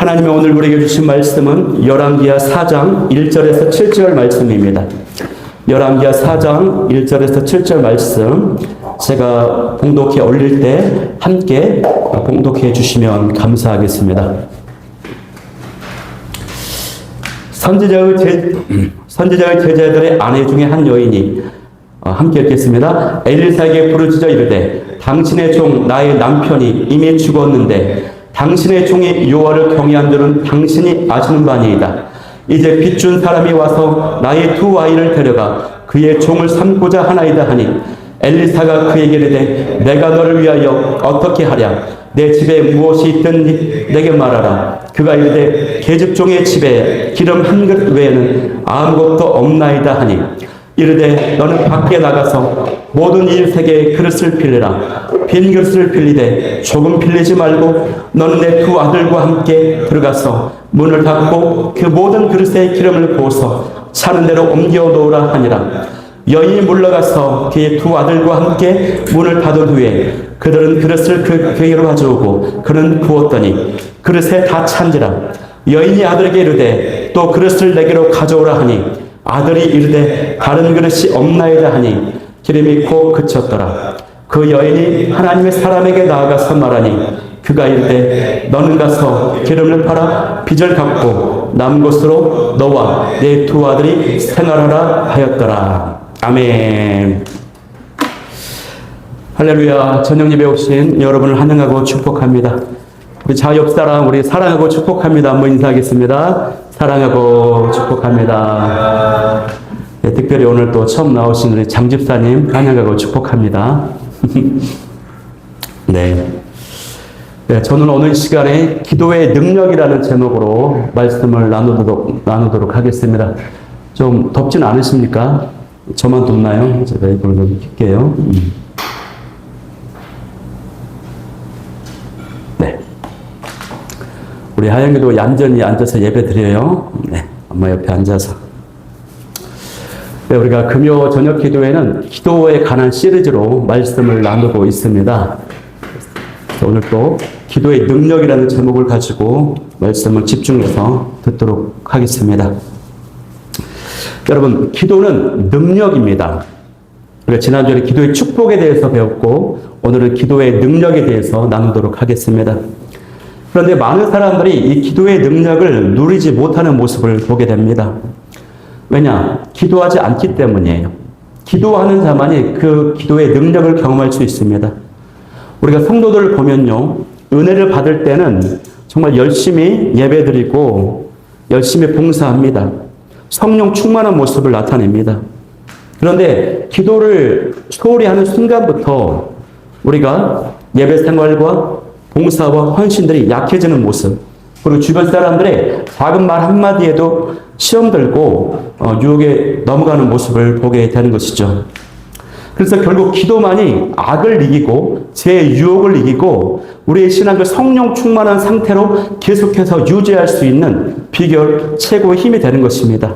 하나님이 오늘 우리에게 주신 말씀은 열왕기하 4장 1절에서 7절 말씀입니다. 열왕기하 4장 1절에서 7절 말씀 제가 봉독해 올릴 때 함께 봉독해 주시면 감사하겠습니다. 선지자의 제자들의 아내 중에 한 여인이 함께 읽겠습니다. 엘리사에게 부르짖어 이르되 당신의 종 나의 남편이 이미 죽었는데 당신의 종이 여호와를 경외한 줄은 당신이 아시는 바니이다. 이제 빚준 사람이 와서 나의 두 아이를 데려가 그의 종을 삼고자 하나이다 하니 엘리사가 그에게 이르되 내가 너를 위하여 어떻게 하랴? 내 집에 무엇이 있든 내게 말하라. 그가 이르되 계집종의 집에 기름 한 그릇 외에는 아무것도 없나이다 하니 이르되 너는 밖에 나가서 모든 1세계에 그릇을 빌리라. 빈 그릇을 빌리되 조금 빌리지 말고 너는 내 두 아들과 함께 들어가서 문을 닫고 그 모든 그릇에 기름을 부어서 차는 대로 옮겨 놓으라 하니라. 여인이 물러가서 그의 두 아들과 함께 문을 닫은 후에 그들은 그릇을 그에게로 가져오고 그는 부었더니 그릇에 다 찬지라. 여인이 아들에게 이르되 또 그릇을 내게로 가져오라 하니 아들이 이르되 다른 그릇이 없나이다 하니 기름이 곧 그쳤더라. 그 여인이 하나님의 사람에게 나아가서 말하니 그가 이르되 너는 가서 기름을 팔아 빚을 갚고 남은 것으로 너와 내 두 아들이 생활하라 하였더라. 아멘. 할렐루야. 저녁 예배 오신 여러분을 환영하고 축복합니다. 우리 자 옆사람 우리 사랑하고 축복합니다. 한번 인사하겠습니다. 사랑하고 축복합니다. 네, 특별히 오늘 또 처음 나오신 우리 장집사님 환영하고 축복합니다. 네. 네, 저는 오늘 시간에 기도의 능력이라는 제목으로 말씀을 나누도록 하겠습니다. 좀 덥진 않으십니까? 저만 덥나요? 제가 이걸 좀 켤게요. 네. 우리 하영이도 얌전히 앉아서 예배 드려요. 네. 엄마 옆에 앉아서. 네, 우리가 금요 저녁 기도회는 기도에 관한 시리즈로 말씀을 나누고 있습니다. 오늘 또 기도의 능력이라는 제목을 가지고 말씀을 집중해서 듣도록 하겠습니다. 여러분, 기도는 능력입니다. 우리가 지난주에 기도의 축복에 대해서 배웠고 오늘은 기도의 능력에 대해서 나누도록 하겠습니다. 그런데 많은 사람들이 이 기도의 능력을 누리지 못하는 모습을 보게 됩니다. 왜냐? 기도하지 않기 때문이에요. 기도하는 자만이 그 기도의 능력을 경험할 수 있습니다. 우리가 성도들을 보면요, 은혜를 받을 때는 정말 열심히 예배드리고 열심히 봉사합니다. 성령 충만한 모습을 나타냅니다. 그런데 기도를 소홀히 하는 순간부터 우리가 예배 생활과 봉사와 헌신들이 약해지는 모습, 그리고 주변 사람들의 작은 말 한마디에도 시험 들고 유혹에 넘어가는 모습을 보게 되는 것이죠. 그래서 결국 기도만이 악을 이기고 제 유혹을 이기고 우리의 신앙을 성령 충만한 상태로 계속해서 유지할 수 있는 비결, 최고의 힘이 되는 것입니다.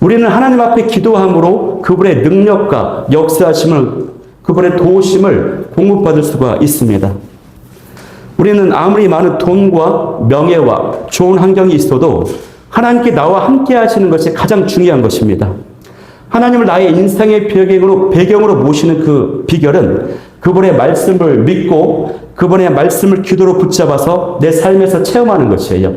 우리는 하나님 앞에 기도함으로 그분의 능력과 역사하심을, 그분의 도우심을 공급받을 수가 있습니다. 우리는 아무리 많은 돈과 명예와 좋은 환경이 있어도 하나님께 나와 함께 하시는 것이 가장 중요한 것입니다. 하나님을 나의 인생의 배경으로 모시는 그 비결은 그분의 말씀을 믿고 그분의 말씀을 기도로 붙잡아서 내 삶에서 체험하는 것이에요.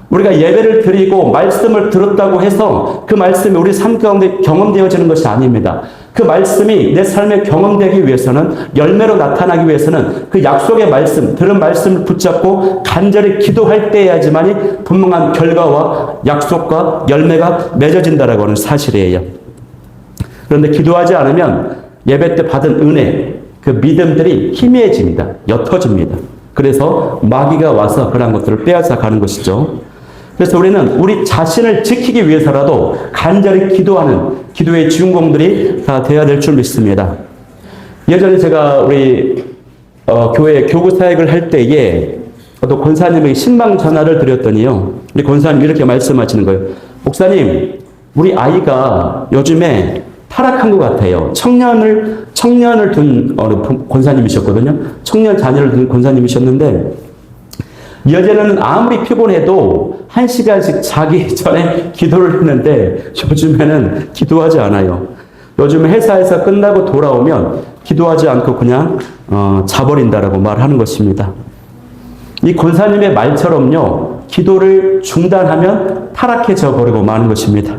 우리가 예배를 드리고 말씀을 들었다고 해서 그 말씀이 우리 삶 가운데 경험되어지는 것이 아닙니다. 그 말씀이 내 삶에 경험되기 위해서는, 열매로 나타나기 위해서는 그 약속의 말씀, 들은 말씀을 붙잡고 간절히 기도할 때야지만이 분명한 결과와 약속과 열매가 맺어진다라고 하는 사실이에요. 그런데 기도하지 않으면 예배 때 받은 은혜, 그 믿음들이 희미해집니다. 옅어집니다. 그래서 마귀가 와서 그런 것들을 빼앗아 가는 것이죠. 그래서 우리는 우리 자신을 지키기 위해서라도 간절히 기도하는 기도의 주인공들이 다 되어야 될 줄 믿습니다. 예전에 제가 우리 교회 교구 사역을 할 때에 또 권사님에게 신방 전화를 드렸더니요, 우리 권사님이 이렇게 말씀하시는 거예요. 목사님, 우리 아이가 요즘에 타락한 것 같아요. 청년을 둔 권사님이셨거든요. 청년 자녀를 둔 권사님이셨는데 예전에는 아무리 피곤해도 1시간씩 자기 전에 기도를 했는데 요즘에는 기도하지 않아요. 요즘 회사에서 끝나고 돌아오면 기도하지 않고 그냥 자버린다라고 말하는 것입니다. 이 권사님의 말처럼요, 기도를 중단하면 타락해져 버리고 마는 것입니다.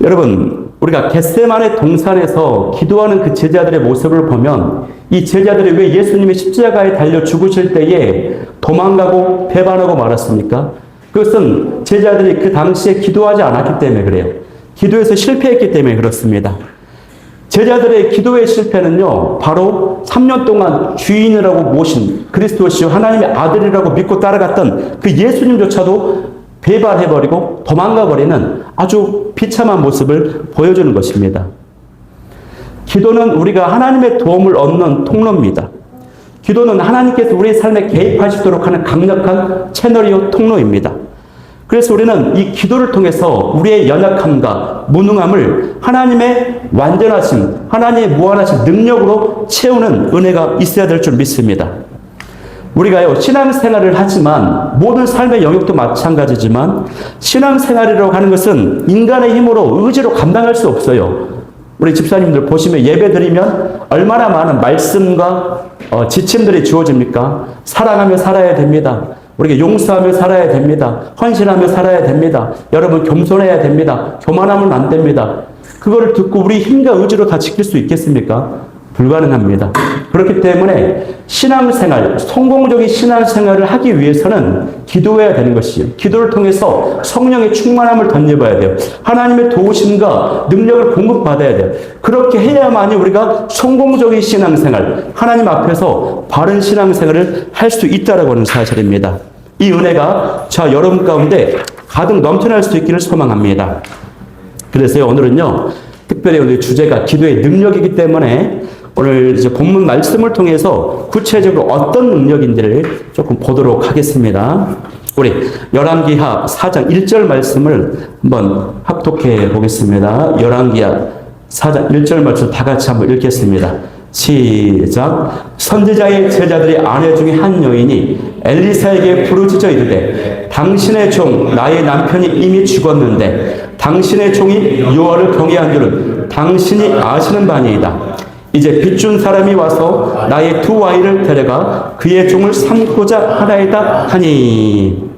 여러분, 우리가 겟세마네 동산에서 기도하는 그 제자들의 모습을 보면 이 제자들이 왜 예수님이 십자가에 달려 죽으실 때에 도망가고 배반하고 말았습니까? 그것은 제자들이 그 당시에 기도하지 않았기 때문에 그래요. 기도에서 실패했기 때문에 그렇습니다. 제자들의 기도의 실패는요, 바로 3년 동안 주인이라고 모신 그리스도시요 하나님의 아들이라고 믿고 따라갔던 그 예수님조차도 배반해버리고 도망가버리는 아주 비참한 모습을 보여주는 것입니다. 기도는 우리가 하나님의 도움을 얻는 통로입니다. 기도는 하나님께서 우리의 삶에 개입하시도록 하는 강력한 채널이요 통로입니다. 그래서 우리는 이 기도를 통해서 우리의 연약함과 무능함을 하나님의 완전하신, 하나님의 무한하신 능력으로 채우는 은혜가 있어야 될 줄 믿습니다. 우리가요, 신앙생활을 하지만, 모든 삶의 영역도 마찬가지지만, 신앙생활이라고 하는 것은 인간의 힘으로, 의지로 감당할 수 없어요. 우리 집사님들 보시면 예배 드리면 얼마나 많은 말씀과 지침들이 주어집니까? 사랑하며 살아야 됩니다. 우리가 용서하며 살아야 됩니다. 헌신하며 살아야 됩니다. 여러분 겸손해야 됩니다. 교만하면 안 됩니다. 그거를 듣고 우리 힘과 의지로 다 지킬 수 있겠습니까? 불가능합니다. 그렇기 때문에 신앙생활, 성공적인 신앙생활을 하기 위해서는 기도해야 되는 것이에요. 기도를 통해서 성령의 충만함을 덧입어야 돼요. 하나님의 도우심과 능력을 공급받아야 돼요. 그렇게 해야만이 우리가 성공적인 신앙생활, 하나님 앞에서 바른 신앙생활을 할 수 있다라고 하는 사실입니다. 이 은혜가 저 여러분 가운데 가득 넘쳐날 수 있기를 소망합니다. 그래서 오늘은요, 특별히 오늘 주제가 기도의 능력이기 때문에 오늘 이제 본문 말씀을 통해서 구체적으로 어떤 능력인지를 조금 보도록 하겠습니다. 우리 열왕기하 4장 1절 말씀을 한번 합독해 보겠습니다. 열왕기하 4장 1절 말씀 다 같이 한번 읽겠습니다. 시작. 선지자의 제자들의 아내 중에 한 여인이 엘리사에게 부르짖어 이르되 당신의 종 나의 남편이 이미 죽었는데 당신의 종이 여호와를 경외한 줄은 당신이 아시는 바니이다. 이제 빚준 사람이 와서 나의 두 아이를 데려가 그의 종을 삼고자 하나이다 하니.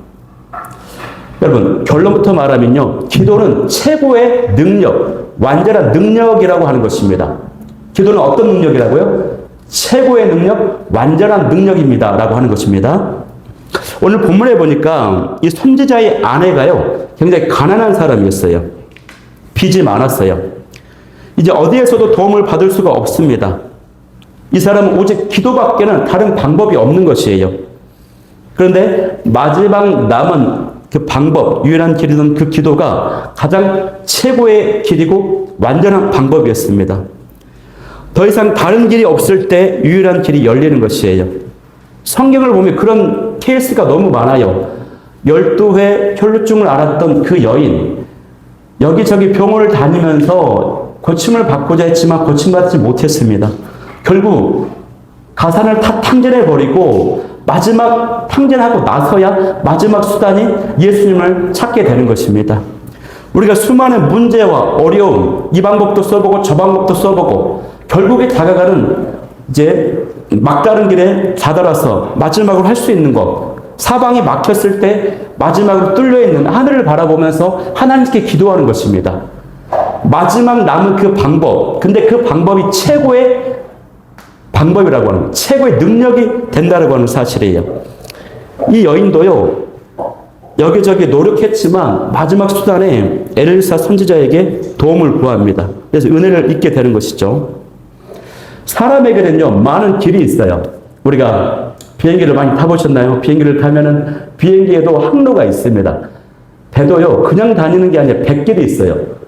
여러분, 결론부터 말하면요, 기도는 최고의 능력, 완전한 능력이라고 하는 것입니다. 기도는 어떤 능력이라고요? 최고의 능력, 완전한 능력입니다 라고 하는 것입니다. 오늘 본문에 보니까 이 선지자의 아내가요, 굉장히 가난한 사람이었어요. 빚이 많았어요. 이제 어디에서도 도움을 받을 수가 없습니다. 이 사람은 오직 기도밖에는 다른 방법이 없는 것이에요. 그런데 마지막 남은 그 방법, 유일한 길이던 그 기도가 가장 최고의 길이고 완전한 방법이었습니다. 더 이상 다른 길이 없을 때 유일한 길이 열리는 것이에요. 성경을 보면 그런 케이스가 너무 많아요. 12회 혈루증을 앓았던 그 여인, 여기저기 병원을 다니면서 고침을 받고자 했지만 고침받지 못했습니다. 결국 가산을 다 탕진해버리고 마지막 탕진하고 나서야 마지막 수단이 예수님을 찾게 되는 것입니다. 우리가 수많은 문제와 어려움, 이 방법도 써보고 저 방법도 써보고 결국에 다가가는 이제 막다른 길에 다다라서 마지막으로 할 수 있는 것, 사방이 막혔을 때 마지막으로 뚫려있는 하늘을 바라보면서 하나님께 기도하는 것입니다. 마지막 남은 그 방법, 근데 그 방법이 최고의 방법이라고 하는, 최고의 능력이 된다고 하는 사실이에요. 이 여인도요, 여기저기 노력했지만 마지막 수단에 엘리사 선지자에게 도움을 구합니다. 그래서 은혜를 잊게 되는 것이죠. 사람에게는요, 많은 길이 있어요. 우리가 비행기를 많이 타보셨나요? 비행기를 타면은 비행기에도 항로가 있습니다. 배도요, 그냥 다니는 게 아니라 백길이 있어요.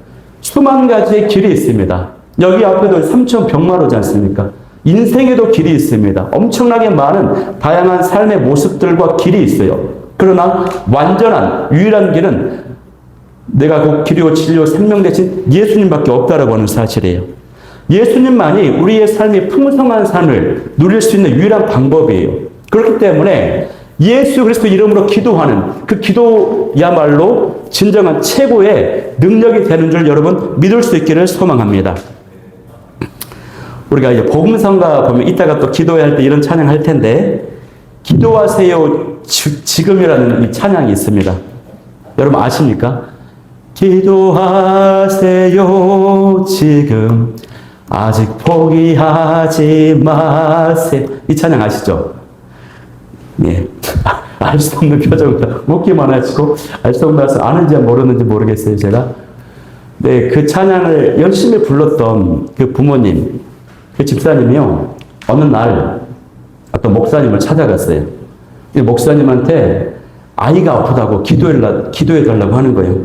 수만 가지의 길이 있습니다. 여기 앞에도 삼천병마로지 않습니까? 인생에도 길이 있습니다. 엄청나게 많은 다양한 삶의 모습들과 길이 있어요. 그러나 완전한 유일한 길은 내가 곧 길이요 진리요 생명 대신 예수님밖에 없다라고 하는 사실이에요. 예수님만이 우리의 삶의 풍성한 삶을 누릴 수 있는 유일한 방법이에요. 그렇기 때문에 예수 그리스도 이름으로 기도하는 그 기도야말로 진정한 최고의 능력이 되는 줄 여러분 믿을 수 있기를 소망합니다. 우리가 이제 복음성가 보면 이따가 또 기도할 때 이런 찬양 할 텐데 기도하세요 지금이라는 이 찬양이 있습니다. 여러분 아십니까? 기도하세요 지금 아직 포기하지 마세요. 이 찬양 아시죠? 네. 알 수 없는 표정을 묻기만 하시고 알 수 없는 말씀 아는지 모르는지 모르겠어요 제가. 네, 그 찬양을 열심히 불렀던 그 부모님, 그 집사님이요 어느 날 어떤 목사님을 찾아갔어요. 이 목사님한테 아이가 아프다고 기도해달라고 하는 거예요.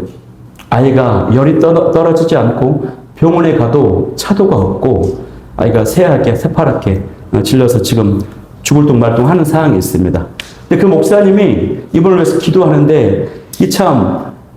아이가 열이 떨어지지 않고 병원에 가도 차도가 없고 아이가 새파랗게 질려서 지금 죽을 둥말둥 하는 상황이 있습니다. 근데 그 목사님이 이분을 위해서 기도하는데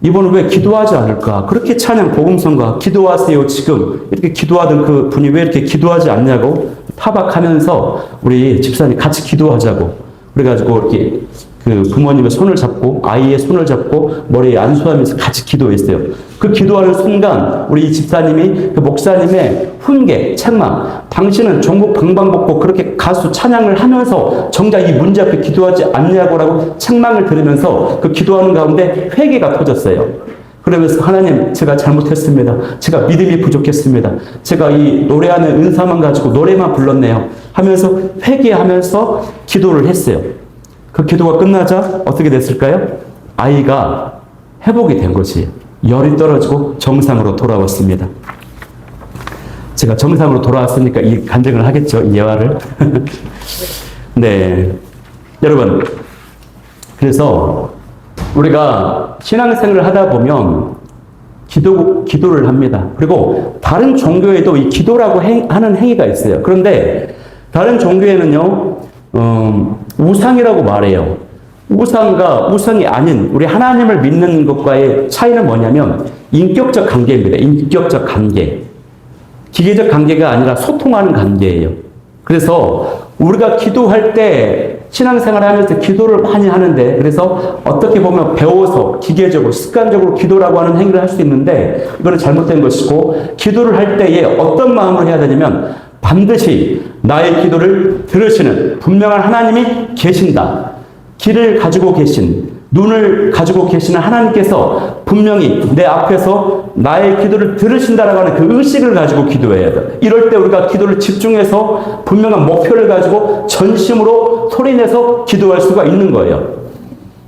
이분은 왜 기도하지 않을까? 그렇게 찬양 복음성가 기도하세요 지금 이렇게 기도하던 그 분이 왜 이렇게 기도하지 않냐고 타박하면서 우리 집사님 같이 기도하자고 그래가지고 이렇게 그 부모님의 손을 잡고 아이의 손을 잡고 머리에 안수하면서 같이 기도했어요. 그 기도하는 순간 우리 집사님이 그 목사님의 훈계, 책망, 당신은 종국 방방곡곡 그렇게 가수 찬양을 하면서 정작 이 문제 앞에 기도하지 않냐고라고 책망을 들으면서 그 기도하는 가운데 회개가 터졌어요. 그러면서 하나님 제가 잘못했습니다. 제가 믿음이 부족했습니다. 제가 이 노래하는 은사만 가지고 노래만 불렀네요. 하면서 회개하면서 기도를 했어요. 그 기도가 끝나자 어떻게 됐을까요? 아이가 회복이 된 거지. 열이 떨어지고 정상으로 돌아왔습니다. 제가 정상으로 돌아왔으니까 이 간증을 하겠죠. 이 예화를. 네. 여러분, 그래서 우리가 신앙생활을 하다 보면 기도를 합니다. 그리고 다른 종교에도 이 기도라고 하는 행위가 있어요. 그런데 다른 종교에는요, 우상이라고 말해요. 우상과 우상이 아닌 우리 하나님을 믿는 것과의 차이는 뭐냐면 인격적 관계입니다. 인격적 관계. 기계적 관계가 아니라 소통하는 관계예요. 그래서 우리가 기도할 때 신앙생활을 하면서 기도를 많이 하는데 그래서 어떻게 보면 배워서 기계적으로 습관적으로 기도라고 하는 행위를 할 수 있는데 이거는 잘못된 것이고 기도를 할 때에 어떤 마음으로 해야 되냐면 반드시 나의 기도를 들으시는 분명한 하나님이 계신다. 귀를 가지고 계신, 눈을 가지고 계시는 하나님께서 분명히 내 앞에서 나의 기도를 들으신다라고 하는 그 의식을 가지고 기도해야 돼. 이럴 때 우리가 기도를 집중해서 분명한 목표를 가지고 전심으로 소리내서 기도할 수가 있는 거예요.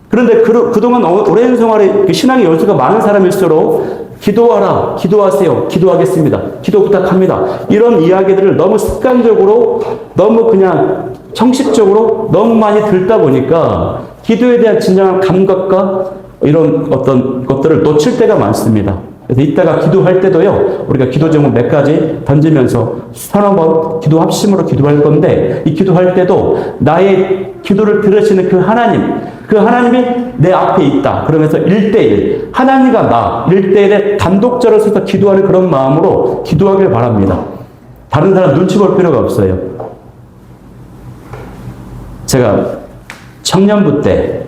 그런데 그동안 오랜 생활에 신앙의 연수가 많은 사람일수록 기도하라, 기도하세요, 기도하겠습니다, 기도 부탁합니다. 이런 이야기들을 너무 습관적으로, 너무 그냥 형식적으로 너무 많이 듣다 보니까 기도에 대한 진정한 감각과 이런 어떤 것들을 놓칠 때가 많습니다. 그래서 이따가 기도할 때도요, 우리가 기도 제목 몇 가지 던지면서 서너 번 기도 합심으로 기도할 건데, 이 기도할 때도 나의 기도를 들으시는 그 하나님이 내 앞에 있다. 그러면서 1대1, 하나님과 나 1대1에 단독적으로 서서 기도하는 그런 마음으로 기도하길 바랍니다. 다른 사람 눈치 볼 필요가 없어요. 제가 청년부 때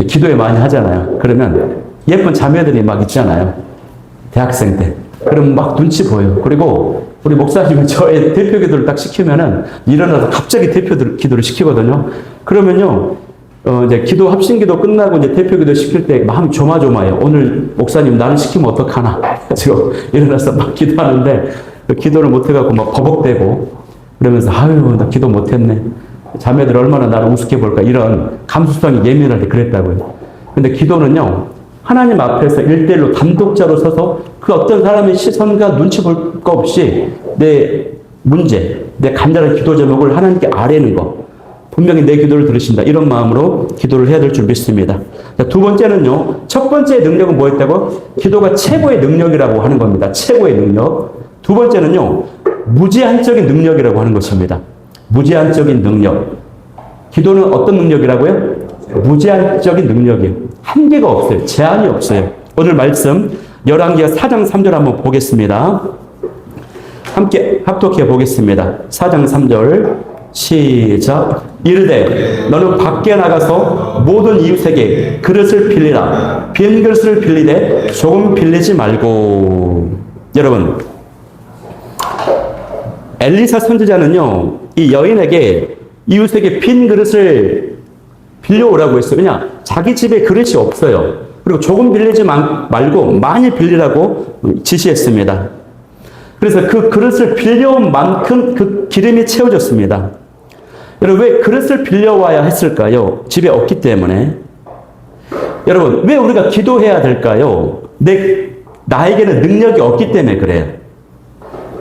기도회 많이 하잖아요. 그러면 예쁜 자매들이 막 있잖아요. 대학생 때. 그럼 막 눈치 보여요. 그리고 우리 목사님은 저의 대표 기도를 딱 시키면은 일어나서 갑자기 대표 기도를 시키거든요. 그러면요, 이제 기도 합심 기도 끝나고 이제 대표 기도 시킬 때 마음이 조마조마해요. 오늘 목사님 나를 시키면 어떡하나. 지금 일어나서 막 기도하는데 그 기도를 못해갖고 막 버벅대고 그러면서 아유, 나 기도 못했네. 자매들 얼마나 나를 우습게 볼까. 이런 감수성이 예민할 때 그랬다고요. 근데 기도는요, 하나님 앞에서 1대1로 단독자로 서서 그 어떤 사람의 시선과 눈치 볼 거 없이 내 문제, 내 간절한 기도 제목을 하나님께 아뢰는 거. 분명히 내 기도를 들으신다. 이런 마음으로 기도를 해야 될 줄 믿습니다. 자, 두 번째는요, 첫 번째 능력은 뭐였다고? 기도가 최고의 능력이라고 하는 겁니다. 최고의 능력. 두 번째는요, 무제한적인 능력이라고 하는 것입니다. 무제한적인 능력. 기도는 어떤 능력이라고요? 무제한적인 능력이에요. 한계가 없어요. 제한이 없어요. 오늘 말씀 열왕기하 4장 3절 한번 보겠습니다. 함께 합독해 보겠습니다. 4장 3절 시작. 이르되 너는 밖에 나가서 모든 이웃에게 그릇을 빌리라. 빈 그릇을 빌리되 조금 빌리지 말고. 여러분, 엘리사 선지자는요, 이 여인에게 이웃에게 빈 그릇을 빌려오라고 했어요. 왜냐? 자기 집에 그릇이 없어요. 그리고 조금 빌리지 말고 많이 빌리라고 지시했습니다. 그래서 그 그릇을 빌려온 만큼 그 기름이 채워졌습니다. 여러분, 왜 그릇을 빌려와야 했을까요? 집에 없기 때문에. 여러분, 왜 우리가 기도해야 될까요? 나에게는 능력이 없기 때문에 그래요.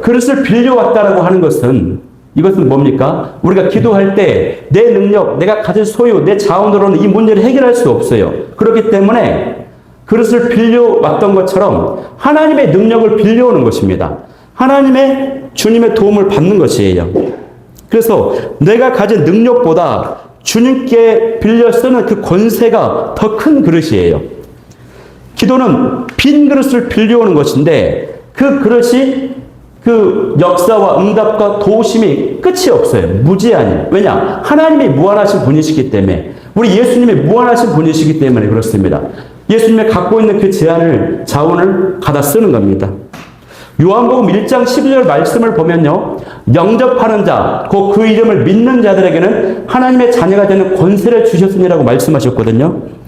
그릇을 빌려왔다라고 하는 것은, 이것은 뭡니까? 우리가 기도할 때 내 능력, 내가 가진 소유, 내 자원으로는 이 문제를 해결할 수 없어요. 그렇기 때문에 그릇을 빌려왔던 것처럼 하나님의 능력을 빌려오는 것입니다. 하나님의 주님의 도움을 받는 것이에요. 그래서 내가 가진 능력보다 주님께 빌려 쓰는 그 권세가 더 큰 그릇이에요. 기도는 빈 그릇을 빌려오는 것인데 그 그릇이 그 역사와 응답과 도우심이 끝이 없어요. 무제한이에요. 왜냐? 하나님이 무한하신 분이시기 때문에, 우리 예수님이 무한하신 분이시기 때문에 그렇습니다. 예수님이 갖고 있는 그 자원을 갖다 쓰는 겁니다. 요한복음 1장 12절 말씀을 보면요, 영접하는 자, 그 이름을 믿는 자들에게는 하나님의 자녀가 되는 권세를 주셨으니라고 말씀하셨거든요.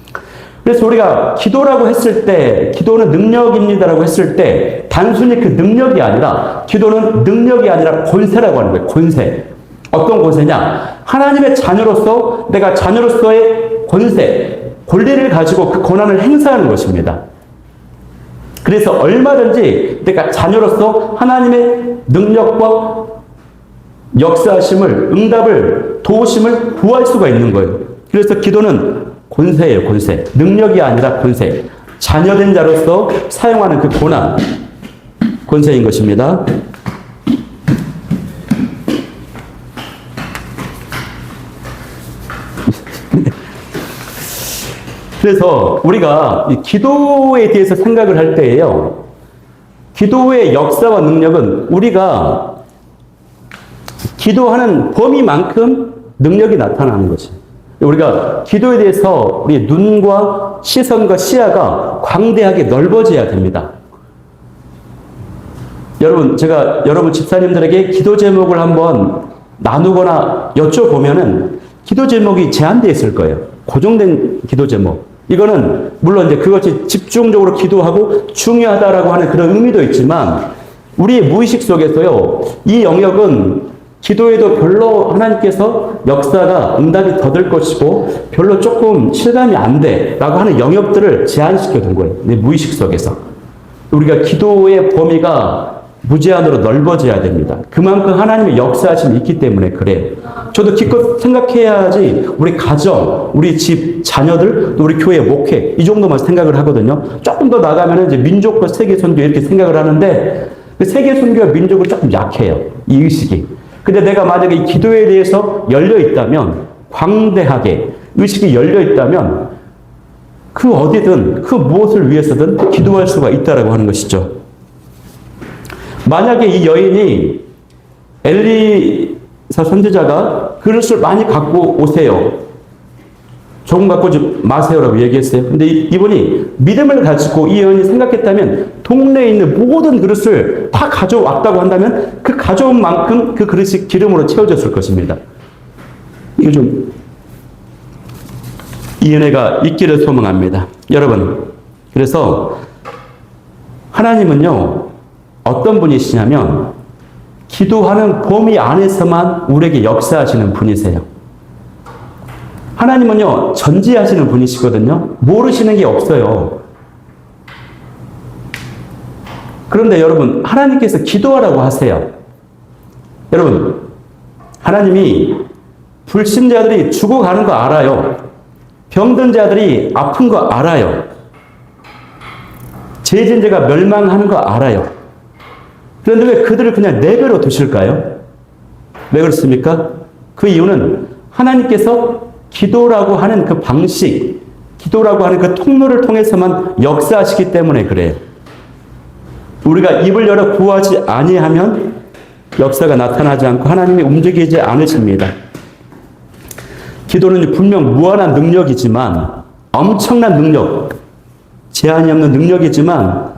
그래서 우리가 기도라고 했을 때, 기도는 능력입니다라고 했을 때, 단순히 그 능력이 아니라, 기도는 능력이 아니라 권세라고 하는 거예요. 권세. 어떤 권세냐? 하나님의 자녀로서, 내가 자녀로서의 권세, 권리를 가지고 그 권한을 행사하는 것입니다. 그래서 얼마든지 내가 자녀로서 하나님의 능력과 역사하심을, 응답을, 도우심을 구할 수가 있는 거예요. 그래서 기도는 권세예요, 권세. 능력이 아니라 권세. 자녀된 자로서 사용하는 그 권한, 권세인 것입니다. 그래서 우리가 이 기도에 대해서 생각을 할 때에요, 기도의 역사와 능력은 우리가 기도하는 범위만큼 능력이 나타나는 것이에요. 우리가 기도에 대해서 우리 눈과 시선과 시야가 광대하게 넓어져야 됩니다. 여러분, 제가 여러분 집사님들에게 기도 제목을 한번 나누거나 여쭤보면은 기도 제목이 제한되어 있을 거예요. 고정된 기도 제목. 이거는 물론 이제 그것이 집중적으로 기도하고 중요하다라고 하는 그런 의미도 있지만, 우리의 무의식 속에서요, 이 영역은 기도에도 별로 하나님께서 역사가 응답이 더딜 것이고 별로 조금 실감이 안 돼라고 하는 영역들을 제한시켜 둔 거예요. 내 무의식 속에서. 우리가 기도의 범위가 무제한으로 넓어져야 됩니다. 그만큼 하나님의 역사하심이 있기 때문에 그래요. 저도 기껏 생각해야지 우리 가정, 우리 집, 자녀들, 또 우리 교회 목회 이 정도만 생각을 하거든요. 조금 더 나가면 이제 민족과 세계 선교 이렇게 생각을 하는데, 세계 선교와 민족은 조금 약해요. 이 의식이. 근데 내가 만약에 이 기도에 대해서 열려 있다면, 광대하게 의식이 열려 있다면 그 어디든 그 무엇을 위해서든 기도할 수가 있다라고 하는 것이죠. 만약에 이 여인이 엘리사 선지자가 그릇을 많이 갖고 오세요, 조금 갖고 오지 마세요라고 얘기했어요. 근데 이분이 믿음을 가지고 이 여인이 생각했다면 동네에 있는 모든 그릇을 다 가져왔다고 한다면 그 가져온 만큼 그 그릇이 기름으로 채워졌을 것입니다. 이거 좀 이 은혜가 있기를 소망합니다. 여러분, 그래서 하나님은요, 어떤 분이시냐면 기도하는 범위 안에서만 우리에게 역사하시는 분이세요. 하나님은요, 전지하시는 분이시거든요. 모르시는 게 없어요. 그런데 여러분, 하나님께서 기도하라고 하세요. 여러분, 하나님이 불신자들이 죽어가는 거 알아요. 병든 자들이 아픈 거 알아요. 죄진자가 멸망하는 거 알아요. 그런데 왜 그들을 그냥 내버려 두실까요? 왜 그렇습니까? 그 이유는 하나님께서 기도라고 하는 그 방식, 기도라고 하는 그 통로를 통해서만 역사하시기 때문에 그래요. 우리가 입을 열어 구하지 아니하면 역사가 나타나지 않고 하나님이 움직이지 않으십니다. 기도는 분명 무한한 능력이지만 엄청난 능력, 제한이 없는 능력이지만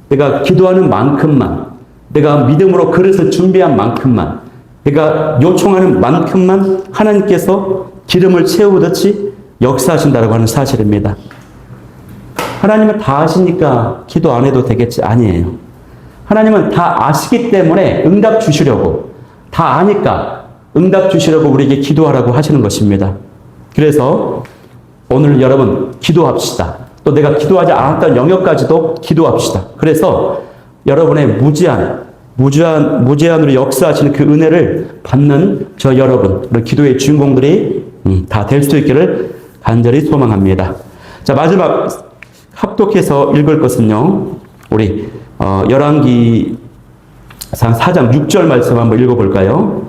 내가 기도하는 만큼만, 내가 믿음으로 그릇을 준비한 만큼만, 내가 요청하는 만큼만 하나님께서 기름을 채우듯이 역사하신다고 하는 사실입니다. 하나님은 다 아시니까 기도 안 해도 되겠지? 아니에요. 하나님은 다 아시기 때문에 응답 주시려고, 다 아니까 응답 주시려고 우리에게 기도하라고 하시는 것입니다. 그래서 오늘 여러분 기도합시다. 또 내가 기도하지 않았던 영역까지도 기도합시다. 그래서 여러분의 무제한으로 역사하시는 그 은혜를 받는 저 여러분, 기도의 주인공들이 다 될 수 있기를 간절히 소망합니다. 자, 마지막 합독해서 읽을 것은요, 우리 열왕기상 4장 6절 말씀 한번 읽어볼까요?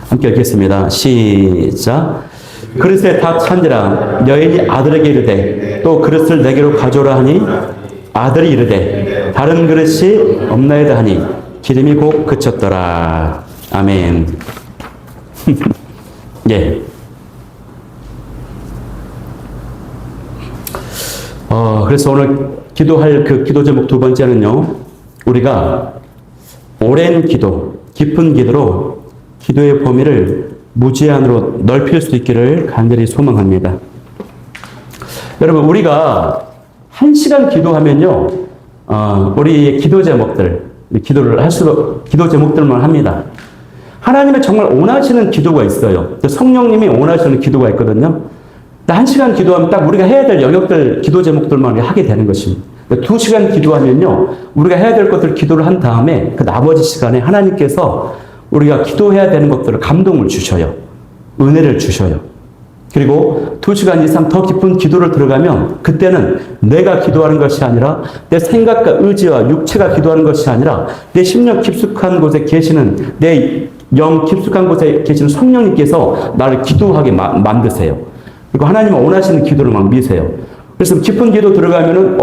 함께 읽겠습니다. 시작. 그릇에 다 찬지라 여인이 아들에게 이르되 또 그릇을 내게로 가져오라 하니 아들이 이르되 다른 그릇이 없나이다 하니 기름이 곧 그쳤더라. 아멘. 예. 그래서 오늘 기도할 그 기도 제목 두 번째는요, 우리가 오랜 기도, 깊은 기도로 기도의 범위를 무제한으로 넓힐 수 있기를 간절히 소망합니다. 여러분, 우리가 1시간 기도하면요, 우리 기도 제목들, 기도를 할수록 기도 제목들만 합니다. 하나님의 정말 원하시는 기도가 있어요. 성령님이 원하시는 기도가 있거든요. 1시간 기도하면 딱 우리가 해야 될 영역들, 기도 제목들만 하게 되는 것입니다. 2시간 기도하면요, 우리가 해야 될 것들 기도를 한 다음에 그 나머지 시간에 하나님께서 우리가 기도해야 되는 것들을 감동을 주셔요. 은혜를 주셔요. 그리고 2시간 이상 더 깊은 기도를 들어가면 그때는 내가 기도하는 것이 아니라 내 생각과 의지와 육체가 기도하는 것이 아니라 내 심령 깊숙한 곳에 계시는, 내 영 깊숙한 곳에 계시는 성령님께서 나를 기도하게 만드세요. 그리고 하나님은 원하시는 기도를 막 미세요. 그래서 깊은 기도 들어가면은,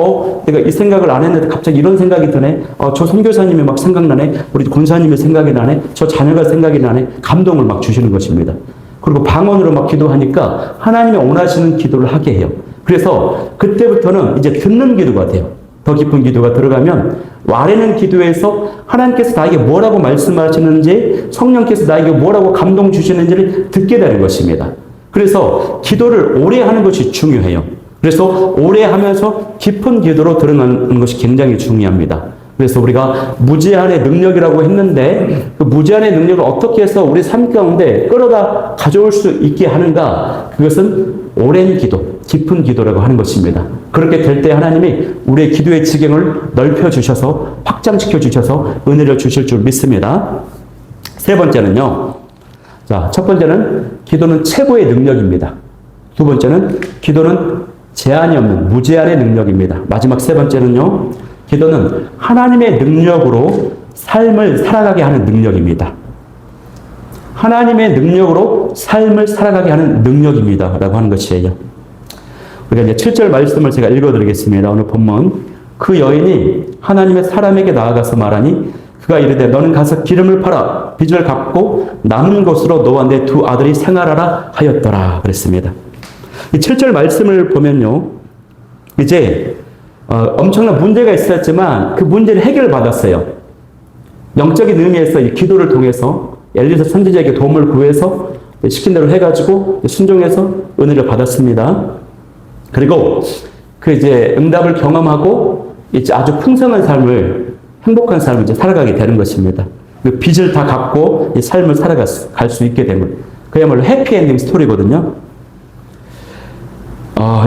내가 이 생각을 안 했는데 갑자기 이런 생각이 드네. 저 선교사님이 막 생각나네. 우리 권사님이 생각이 나네. 저 자녀가 생각이 나네. 감동을 막 주시는 것입니다. 그리고 방언으로 막 기도하니까 하나님이 원하시는 기도를 하게 해요. 그래서 그때부터는 이제 듣는 기도가 돼요. 더 깊은 기도가 들어가면 아래는 기도에서 하나님께서 나에게 뭐라고 말씀하시는지, 성령께서 나에게 뭐라고 감동 주시는지를 듣게 되는 것입니다. 그래서 기도를 오래 하는 것이 중요해요. 그래서 오래 하면서 깊은 기도로 들어가는 것이 굉장히 중요합니다. 그래서 우리가 무제한의 능력이라고 했는데 그 무제한의 능력을 어떻게 해서 우리 삶 가운데 끌어다 가져올 수 있게 하는가? 그것은 오랜 기도, 깊은 기도라고 하는 것입니다. 그렇게 될 때 하나님이 우리의 기도의 지경을 넓혀주셔서 확장시켜 주셔서 은혜를 주실 줄 믿습니다. 세 번째는요. 자, 첫 번째는 기도는 최고의 능력입니다. 두 번째는 기도는 제한이 없는 무제한의 능력입니다. 마지막 세 번째는요. 기도는 하나님의 능력으로 삶을 살아가게 하는 능력입니다. 하나님의 능력으로 삶을 살아가게 하는 능력입니다. 라고 하는 것이에요. 우리가 이제 7절 말씀을 제가 읽어드리겠습니다. 오늘 본문. 그 여인이 하나님의 사람에게 나아가서 말하니 그가 이르되 너는 가서 기름을 팔아 빚을 갚고 남은 것으로 너와 내 두 아들이 생활하라 하였더라. 그랬습니다. 이 7절 말씀을 보면요. 이제 엄청난 문제가 있었지만 그 문제를 해결받았어요. 영적인 의미에서 이 기도를 통해서 엘리사 선지자에게 도움을 구해서 시킨 대로 해가지고 순종해서 은혜를 받았습니다. 그리고 그 이제 응답을 경험하고 이제 아주 풍성한 삶을, 행복한 삶을 이제 살아가게 되는 것입니다. 그 빚을 다 갚고 이 삶을 살아갈 수 있게 된 거예요. 그야말로 해피엔딩 스토리거든요.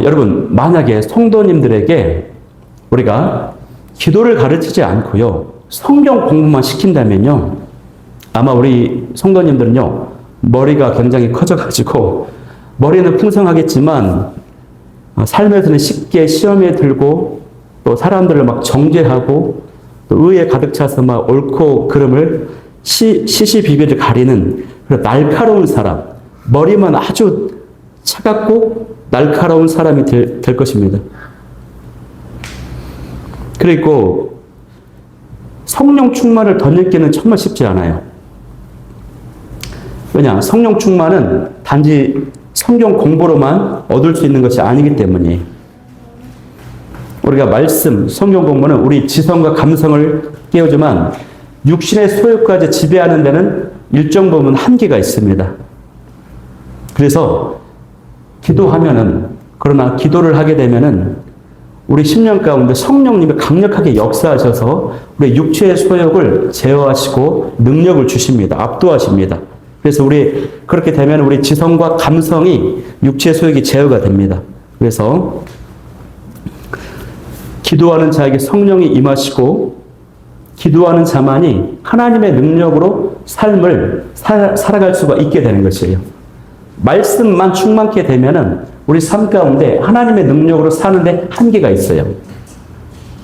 여러분, 만약에 성도님들에게 우리가 기도를 가르치지 않고요, 성경 공부만 시킨다면요, 아마 우리 성도님들은요, 머리가 굉장히 커져가지고, 머리는 풍성하겠지만, 삶에서는 쉽게 시험에 들고, 또 사람들을 막 정죄하고, 또 의에 가득 차서 막 옳고 그름을 시시비비를 가리는 그런 날카로운 사람, 머리만 아주 차갑고 날카로운 사람이 될 것입니다. 그리고 성령 충만을 덧입기는 정말 쉽지 않아요. 왜냐? 성령 충만은 단지 성경 공부로만 얻을 수 있는 것이 아니기 때문이에요. 우리가 말씀, 성경 공부는 우리 지성과 감성을 깨우지만 육신의 소욕까지 지배하는 데는 일정 부분 한계가 있습니다. 그래서 그러나 기도를 하게 되면은 우리 심령 가운데 성령님이 강력하게 역사하셔서 우리 육체의 소욕을 제어하시고 능력을 주십니다. 압도하십니다. 그래서 그렇게 되면 우리 지성과 감성이 육체의 소욕이 제어가 됩니다. 그래서 기도하는 자에게 성령이 임하시고 기도하는 자만이 하나님의 능력으로 삶을 살아갈 수가 있게 되는 것이에요. 말씀만 충만케 되면은 우리 삶 가운데 하나님의 능력으로 사는데 한계가 있어요.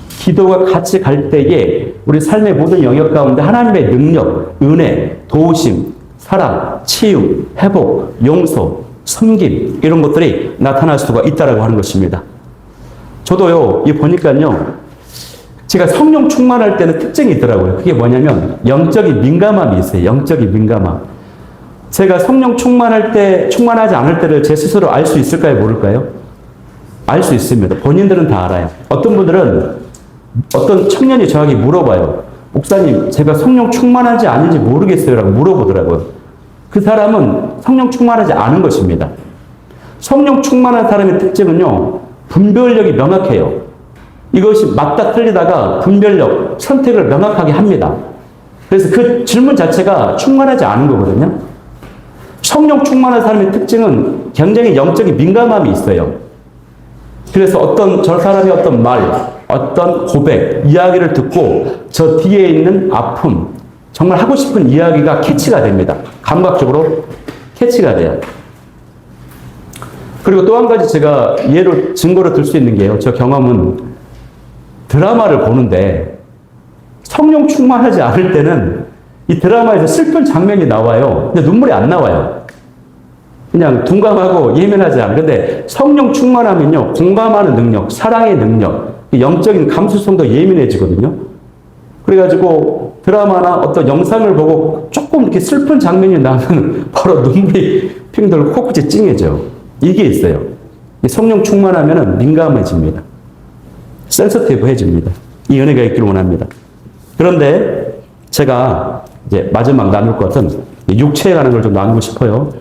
기도가 같이 갈 때에 우리 삶의 모든 영역 가운데 하나님의 능력, 은혜, 도우심, 사랑, 치유, 회복, 용서, 섬김 이런 것들이 나타날 수가 있다라고 하는 것입니다. 저도요, 보니까요, 제가 성령 충만할 때는 특징이 있더라고요. 그게 뭐냐면 영적인 민감함이 있어요. 영적인 민감함. 제가 성령 충만할 때, 충만하지 않을 때를 제 스스로 알 수 있을까요? 모를까요? 알 수 있습니다. 본인들은 다 알아요. 어떤 분들은 어떤 청년이 저에게 물어봐요. 목사님, 제가 성령 충만한지 아닌지 모르겠어요. 라고 물어보더라고요. 그 사람은 성령 충만하지 않은 것입니다. 성령 충만한 사람의 특징은요, 분별력이 명확해요. 이것이 맞다 틀리다가 분별력, 선택을 명확하게 합니다. 그래서 그 질문 자체가 충만하지 않은 거거든요. 성령 충만한 사람의 특징은 굉장히 영적인 민감함이 있어요. 그래서 저 사람의 어떤 말, 어떤 고백, 이야기를 듣고 저 뒤에 있는 아픔, 정말 하고 싶은 이야기가 캐치가 됩니다. 감각적으로 캐치가 돼요. 그리고 또 한 가지 제가 증거로 들 수 있는 게요. 저 경험은 드라마를 보는데 성령 충만하지 않을 때는 이 드라마에서 슬픈 장면이 나와요. 근데 눈물이 안 나와요. 그냥 둔감하고 예민하지 않아요. 근데 성령 충만하면요, 공감하는 능력, 사랑의 능력, 영적인 감수성도 예민해지거든요. 그래가지고 드라마나 어떤 영상을 보고 조금 이렇게 슬픈 장면이 나면 바로 눈물이 핑 돌고 코끝이 찡해져요. 이게 있어요. 성령 충만하면 민감해집니다. 센서티브해집니다. 이 은혜가 있기를 원합니다. 그런데 제가 이제 마지막 나눌 것은 육체에 관한 걸 좀 나누고 싶어요.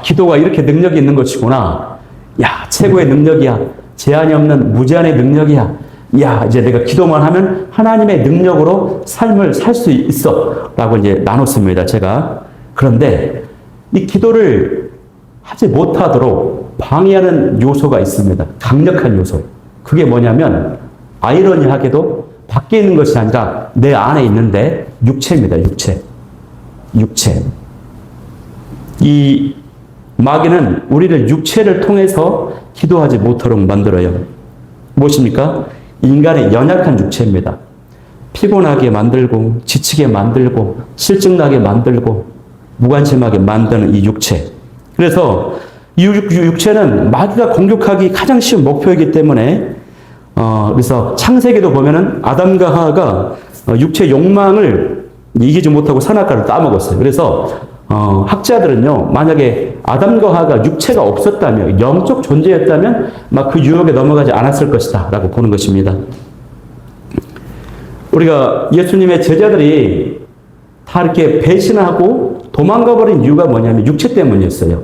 기도가 이렇게 능력이 있는 것이구나. 야, 최고의 능력이야. 제한이 없는 무제한의 능력이야. 야, 이제 내가 기도만 하면 하나님의 능력으로 삶을 살 수 있어. 라고 이제 나눴습니다, 제가. 그런데 이 기도를 하지 못하도록 방해하는 요소가 있습니다. 강력한 요소. 그게 뭐냐면, 아이러니하게도 밖에 있는 것이 아니라 내 안에 있는데 육체입니다, 육체. 이 마귀는 우리를 육체를 통해서 기도하지 못하도록 만들어요. 무엇입니까? 인간의 연약한 육체입니다. 피곤하게 만들고, 지치게 만들고, 실증나게 만들고, 무관심하게 만드는 이 육체. 그래서 이 육체는 마귀가 공격하기 가장 쉬운 목표이기 때문에, 그래서 창세기도 보면은 아담과 하와가 육체 욕망을 이기지 못하고 선악과를 따먹었어요. 그래서 학자들은요, 만약에 아담과 하와가 육체가 없었다면, 영적 존재였다면 막 그 유혹에 넘어가지 않았을 것이다 라고 보는 것입니다. 우리가 예수님의 제자들이 다 이렇게 배신하고 도망가버린 이유가 뭐냐면 육체 때문이었어요.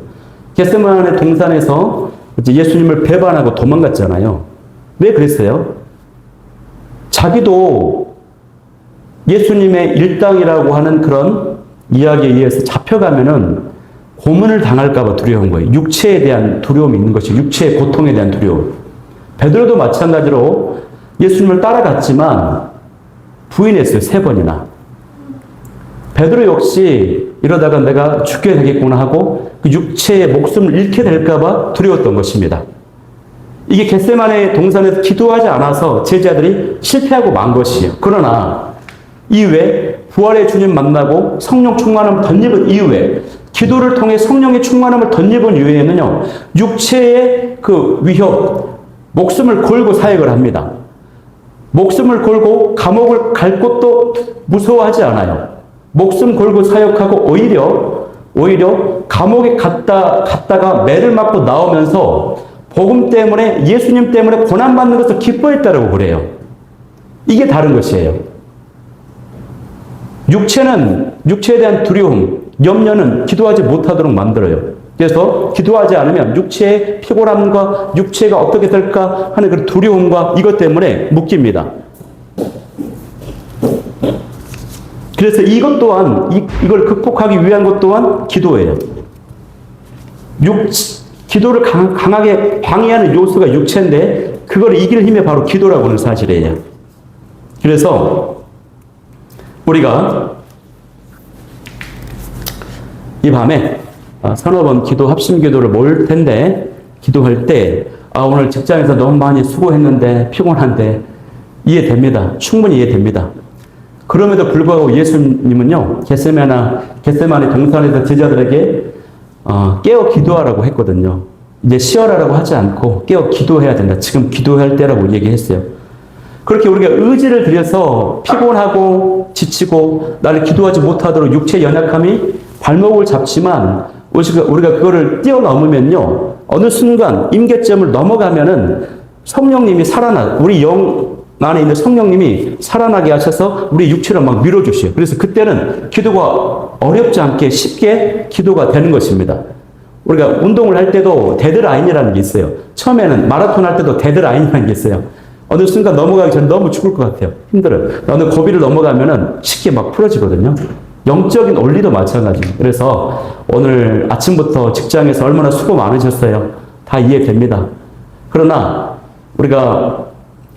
겟세마네 동산에서 예수님을 배반하고 도망갔잖아요. 왜 그랬어요? 자기도 예수님의 일당이라고 하는 그런 이야기에 의해서 잡혀가면은 고문을 당할까봐 두려운 거예요. 육체에 대한 두려움이 있는 것이 육체의 고통에 대한 두려움. 베드로도 마찬가지로 예수님을 따라갔지만 부인했어요. 3번이나. 베드로 역시 이러다가 내가 죽게 되겠구나 하고 그 육체의 목숨을 잃게 될까봐 두려웠던 것입니다. 이게 겟세마네 동산에서 기도하지 않아서 제자들이 실패하고 만 것이에요. 그러나 이후에 부활의 주님 만나고 성령 충만함을 덧입은 이후에 기도를 통해 성령의 충만함을 덧입은 이후에는요, 육체의 그 위협, 목숨을 걸고 사역을 합니다. 목숨을 걸고 감옥을 갈 것도 무서워하지 않아요. 목숨 걸고 사역하고 오히려 감옥에 갔다가 매를 맞고 나오면서 복음 때문에, 예수님 때문에 고난받는 것을 기뻐했다라고 그래요. 이게 다른 것이에요. 육체에 대한 두려움, 염려는 기도하지 못하도록 만들어요. 그래서 기도하지 않으면 육체의 피곤함과 육체가 어떻게 될까 하는 그 두려움과 이것 때문에 묶입니다. 그래서 이것 또한, 이걸 극복하기 위한 것 또한 기도예요. 기도를 강하게 방해하는 요소가 육체인데, 그걸 이길 힘이 바로 기도라고 하는 사실이에요. 그래서 우리가 이 밤에 서너 번 합심 기도를 모을 텐데, 기도할 때, 오늘 직장에서 너무 많이 수고했는데, 피곤한데, 이해됩니다. 충분히 이해됩니다. 그럼에도 불구하고 예수님은요, 겟세마네 동산에서 제자들에게 깨어 기도하라고 했거든요. 이제 쉬어라라고 하지 않고 깨어 기도해야 된다. 지금 기도할 때라고 얘기했어요. 그렇게 우리가 의지를 들여서 피곤하고 지치고 나를 기도하지 못하도록 육체의 연약함이 발목을 잡지만, 우리가 그거를 뛰어넘으면요, 어느 순간 임계점을 넘어가면은 성령님이 우리 영 안에 있는 성령님이 살아나게 하셔서 우리 육체를 막 밀어주셔요. 그래서 그때는 기도가 어렵지 않게 쉽게 기도가 되는 것입니다. 우리가 운동을 할 때도 데드라인이라는 게 있어요. 처음에는 마라톤 할 때도 데드라인이라는 게 있어요. 어느 순간 넘어가기 전에 너무 죽을 것 같아요. 힘들어요. 어느 고비를 넘어가면은 쉽게 막 풀어지거든요. 영적인 원리도 마찬가지입니다. 그래서 오늘 아침부터 직장에서 얼마나 수고 많으셨어요. 다 이해됩니다. 그러나 우리가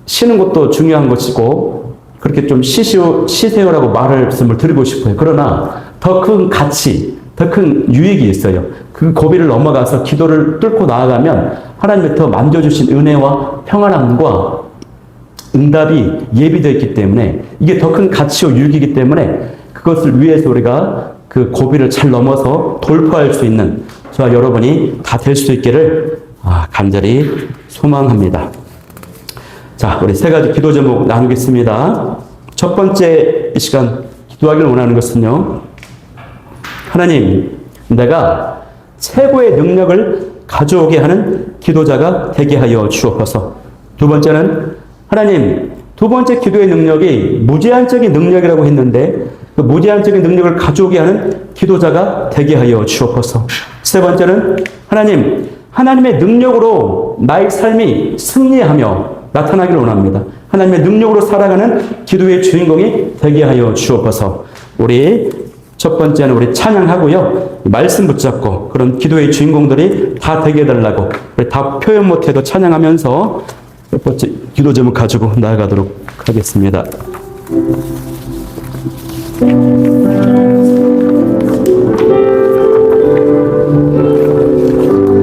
쉬는 것도 중요한 것이고, 그렇게 좀 쉬세요라고 말씀을 드리고 싶어요. 그러나 더 큰 가치, 더 큰 유익이 있어요. 그 고비를 넘어가서 기도를 뚫고 나아가면 하나님의 더 만져주신 은혜와 평안함과 응답이 예비되어 있기 때문에, 이게 더 큰 가치와 유익이기 때문에, 그것을 위해서 우리가 그 고비를 잘 넘어서 돌파할 수 있는 저와 여러분이 다 될 수 있기를 간절히 소망합니다. 자, 우리 세 가지 기도 제목 나누겠습니다. 첫 번째 이 시간 기도하기를 원하는 것은요, 하나님, 내가 최고의 능력을 가져오게 하는 기도자가 되게 하여 주옵소서. 두 번째는, 하나님, 두 번째 기도의 능력이 무제한적인 능력이라고 했는데, 그 무제한적인 능력을 가져오게 하는 기도자가 되게 하여 주옵소서. 세 번째는, 하나님, 하나님의 능력으로 나의 삶이 승리하며 나타나기를 원합니다. 하나님의 능력으로 살아가는 기도의 주인공이 되게 하여 주옵소서. 우리 첫 번째는 우리 찬양하고요, 말씀 붙잡고 그런 기도의 주인공들이 다 되게 해달라고, 우리 다 표현 못해도 찬양하면서 첫 번째 기도 제목 가지고 나아가도록 하겠습니다.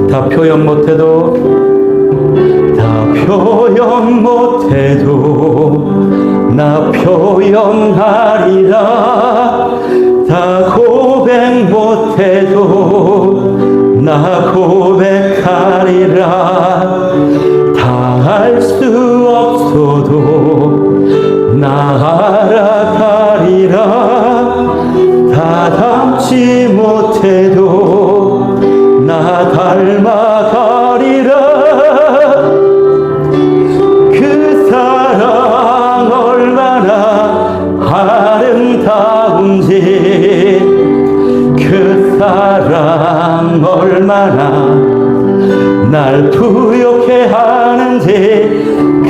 다 표현 못해도 나 표현하리라. 다 고백 못해도 나 고백하리라. 다 알 수 없어도 나 알아가리라. 다 닮지 못해도 나 닮아가리라. 그 사랑 얼마나 아름다운지, 그 사랑 얼마나 날 부욕해 하는지,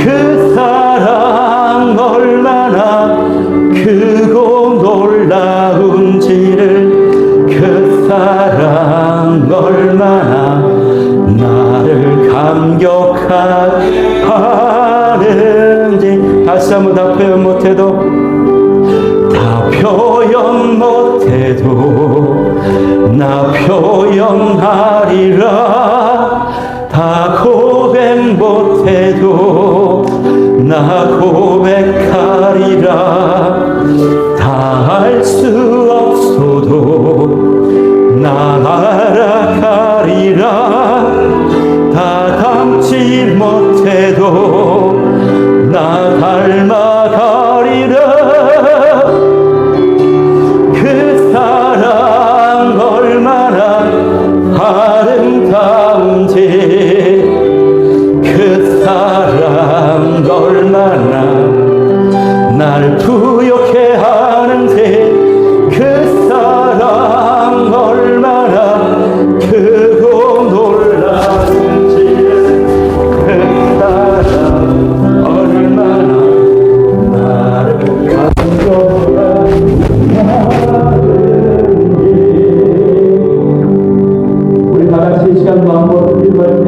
그 사랑 얼마나 크고 놀라운지를, 그 사랑 얼마나 나를 감격하게 하는지. 다시 한번 다 표현 못해도 나 표현하리라. 다 고백 못해도 나 고백하리라. 다 알 수 없어도 나 알아가리라. 다 닮지 못해도 나 닮아 사랑 얼마나 날 부욕해 하는데 그 사랑 얼마나 크고 놀라운지 그 사랑 얼마나 나를 감동하는지 우리 다 같이 이 시간 마음으로 기도할 때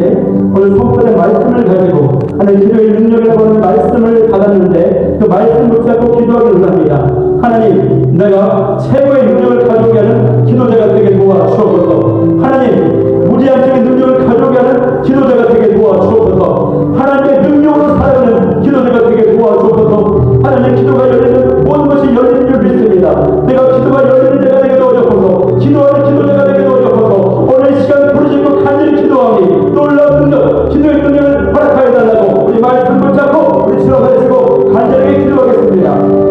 오늘 성전의 말씀을 가지고 하나님 기도의 능력이라고 하는 말씀을 받았는데 그 말씀 붙잡고 기도하기를 원합니다. 하나님 내가 최고의 능력을 가져오게 하는 기도자가 되게 도와주옵소서. 하나님 무지한적인 능력을 가져오게 하는 기도자가 되게 도와주옵소서. 하나님의 능력으로 살아가는 기도자가 되게 도와주옵소서. 하나님 기도가 열리는 모든 것이 열리는 줄 믿습니다. 내가 기도가 열리는 자가 되게 도와주옵소서. 기도하는 기도자가 되게 도와주옵소서. 오늘 이 시간 부르짖고 간절히 기도하니 놀라운 능력 기도의 능력을 허락하여 달라고 우리 말씀 붙잡고 우리 주여 가지고 간절하게 기도하겠습니다.